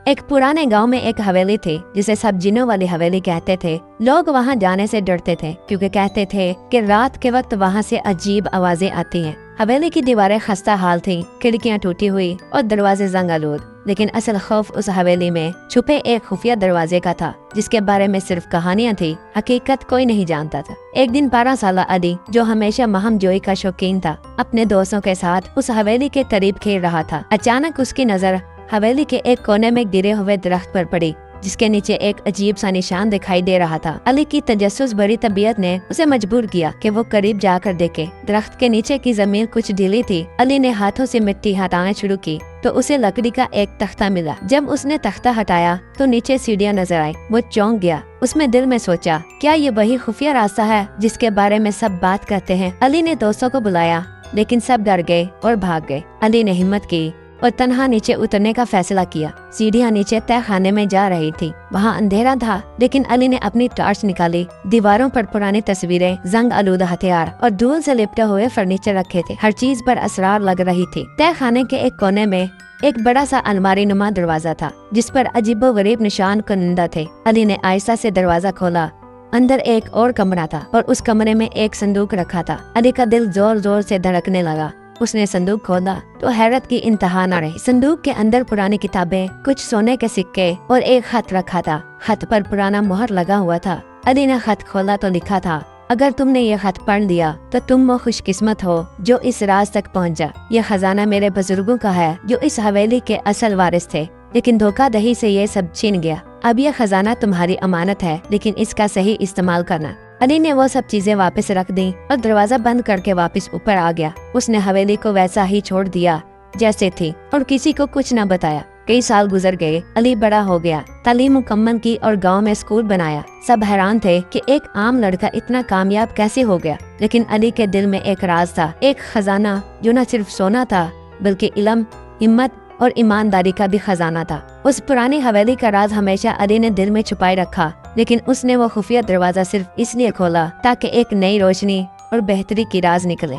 ایک پرانے گاؤں میں ایک حویلی تھی جسے سب جنوں والی حویلی کہتے تھے۔ لوگ وہاں جانے سے ڈرتے تھے کیونکہ کہتے تھے کہ رات کے وقت وہاں سے عجیب آوازیں آتی ہیں۔ حویلی کی دیواریں خستہ حال تھیں، کھڑکیاں ٹوٹی ہوئی اور دروازے زنگ آلود، لیکن اصل خوف اس حویلی میں چھپے ایک خفیہ دروازے کا تھا جس کے بارے میں صرف کہانیاں تھی، حقیقت کوئی نہیں جانتا تھا۔ ایک دن 12 سالہ علی، جو ہمیشہ مہم جوئی کا شوقین تھا، اپنے دوستوں کے ساتھ اس حویلی کے قریب کھیل رہا تھا۔ اچانک اس کی نظر حویلی کے ایک کونے میں گرے ہوئے درخت پر پڑی جس کے نیچے ایک عجیب سا نشان دکھائی دے رہا تھا۔ علی کی تجسس بھری طبیعت نے اسے مجبور کیا کہ وہ قریب جا کر دیکھے۔ درخت کے نیچے کی زمین کچھ ڈھیلی تھی۔ علی نے ہاتھوں سے مٹی ہٹانا شروع کی تو اسے لکڑی کا ایک تختہ ملا۔ جب اس نے تختہ ہٹایا تو نیچے سیڑھیاں نظر آئی۔ وہ چونک گیا۔ اس میں دل میں سوچا، کیا یہ وہی خفیہ راستہ ہے جس کے بارے میں سب بات کرتے ہیں؟ علی نے دوستوں کو بلایا لیکن سب ڈر گئے اور بھاگ گئے۔ علی نے ہمت کی اور تنہا نیچے اترنے کا فیصلہ کیا۔ سیڑھیاں نیچے تہہ خانے میں جا رہی تھی۔ وہاں اندھیرا تھا لیکن علی نے اپنی ٹارچ نکالی۔ دیواروں پر پرانی تصویریں، زنگ آلودہ ہتھیار اور دھول سے لپٹے ہوئے فرنیچر رکھے تھے۔ ہر چیز پر اسرار لگ رہی تھی۔ تہہ خانے کے ایک کونے میں ایک بڑا سا الماری نما دروازہ تھا جس پر عجیب و غریب نشان کنندہ تھے۔ علی نے آہستہ سے دروازہ کھولا۔ اندر ایک اور کمرہ تھا اور اس کمرے میں ایک صندوق رکھا تھا۔ علی کا دل زور زور سے دھڑکنے لگا۔ اس نے صندوق کھولا تو حیرت کی انتہا نہ رہی۔ صندوق کے اندر پرانی کتابیں، کچھ سونے کے سکے اور ایک خط رکھا تھا۔ خط پر پرانا مہر لگا ہوا تھا۔ علی نے خط کھولا تو لکھا تھا، اگر تم نے یہ خط پڑھ لیا تو تم وہ خوش قسمت ہو جو اس راز تک پہنچا۔ یہ خزانہ میرے بزرگوں کا ہے جو اس حویلی کے اصل وارث تھے، لیکن دھوکہ دہی سے یہ سب چھین گیا۔ اب یہ خزانہ تمہاری امانت ہے، لیکن اس کا صحیح استعمال کرنا۔ علی نے وہ سب چیزیں واپس رکھ دیں اور دروازہ بند کر کے واپس اوپر آ گیا۔ اس نے حویلی کو ویسا ہی چھوڑ دیا جیسے تھی اور کسی کو کچھ نہ بتایا۔ کئی سال گزر گئے۔ علی بڑا ہو گیا، تعلیم مکمل کی اور گاؤں میں اسکول بنایا۔ سب حیران تھے کہ ایک عام لڑکا اتنا کامیاب کیسے ہو گیا، لیکن علی کے دل میں ایک راز تھا، ایک خزانہ جو نہ صرف سونا تھا بلکہ علم، ہمت اور ایمانداری کا بھی خزانہ تھا۔ اس پرانی حویلی کا راز ہمیشہ علی نے دل میں چھپائے رکھا، لیکن اس نے وہ خفیہ دروازہ صرف اس لیے کھولا تاکہ ایک نئی روشنی اور بہتری کی راز نکلے۔